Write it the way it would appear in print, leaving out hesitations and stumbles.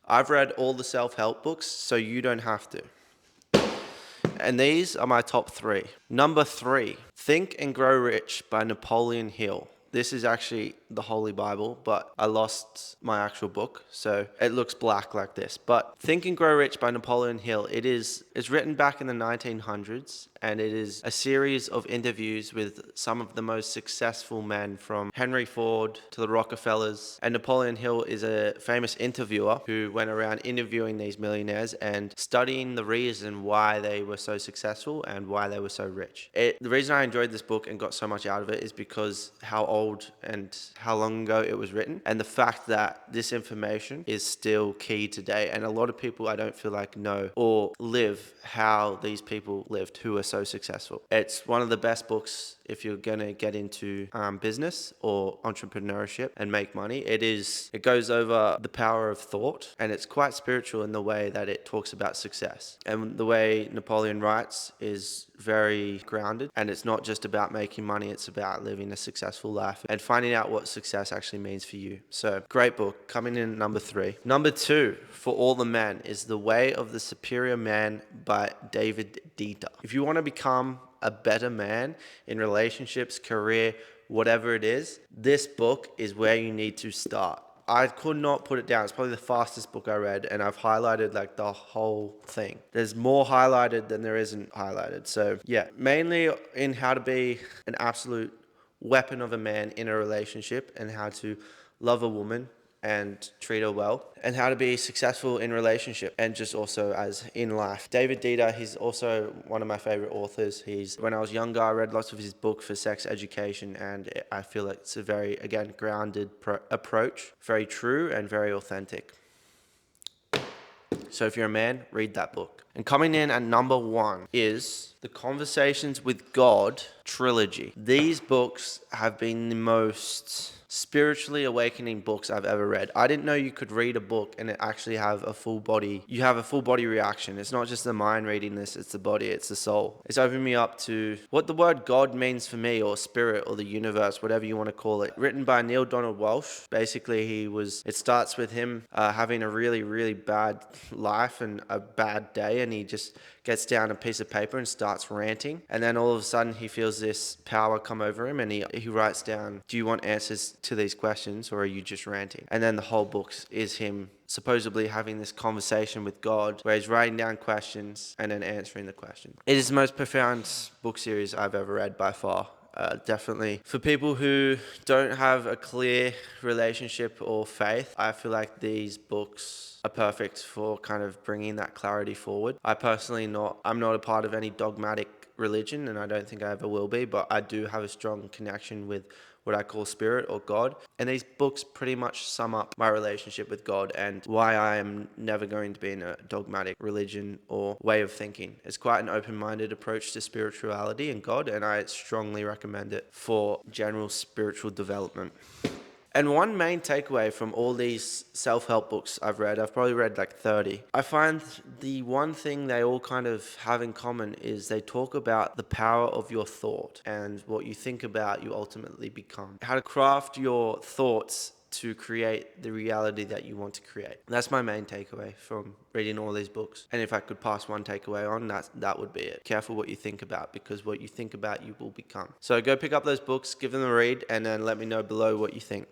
I've read all the self-help books, so you don't have to. And these are my top three. Number three, Think and Grow Rich by Napoleon Hill. This is actually the Holy Bible, but I lost my actual book, so it looks black like this. But Think and Grow Rich by Napoleon Hill, it's written back in the 1900s, and it is a series of interviews with some of the most successful men from Henry Ford to the Rockefellers. And Napoleon Hill is a famous interviewer who went around interviewing these millionaires and studying the reason why they were so successful and why they were so rich. The reason I enjoyed this book and got so much out of it is because how old and how long ago it was written, and the fact that this information is still key today. And a lot of people, I don't feel like, know or live how these people lived who are so successful. It's one of the best books if you're going to get into business or entrepreneurship and make money. It goes over the power of thought, and it's quite spiritual in the way that it talks about success. And the way Napoleon writes is very grounded, and it's not just about making money, it's about living a successful life and finding out what success actually means for you. So great book. Coming in at number three. Number two for all the men is The Way of the Superior Man by David Dieter. If you want to become a better man in relationships, career, whatever it is, this book is where you need to start. I could not put it down. It's probably the fastest book I read, and I've highlighted like the whole thing. There's more highlighted than there isn't highlighted. So yeah, mainly in how to be an absolute weapon of a man in a relationship, and how to love a woman and treat her well, and how to be successful in relationship and just also as in life. David Dieter, he's also one of my favorite authors. When I was younger, I read lots of his book for sex education, and I feel like it's a very, again, grounded approach, very true and very authentic. So if you're a man, read that book. And coming in at number one is The Conversations with God trilogy. These books have been the most spiritually awakening books I've ever read. I didn't know you could read a book and it actually have a full body. You have a full body reaction. It's not just the mind reading this, it's the body, it's the soul. It's opened me up to what the word God means for me, or spirit, or the universe, whatever you want to call it. Written by Neil Donald Walsh. Basically, it starts with him having a really, really bad life and a bad day, and he just gets down a piece of paper and starts ranting. And then all of a sudden he feels this power come over him, and he writes down, do you want answers to these questions, or are you just ranting? And then the whole book is him supposedly having this conversation with God where he's writing down questions and then answering the question. It is the most profound book series I've ever read by far. Definitely for people who don't have a clear relationship or faith, I feel like these books are perfect for kind of bringing that clarity forward. I'm not a part of any dogmatic religion, and I don't think I ever will be, but I do have a strong connection with what I call spirit or God. And these books pretty much sum up my relationship with God and why I am never going to be in a dogmatic religion or way of thinking. It's quite an open-minded approach to spirituality and God, and I strongly recommend it for general spiritual development. And one main takeaway from all these self-help books I've probably read like 30. I find the one thing they all kind of have in common is they talk about the power of your thought, and what you think about, you ultimately become. How to craft your thoughts to create the reality that you want to create. That's my main takeaway from reading all these books. And if I could pass one takeaway on, that would be it. Careful what you think about, because what you think about, you will become. So go pick up those books, give them a read, and then let me know below what you think.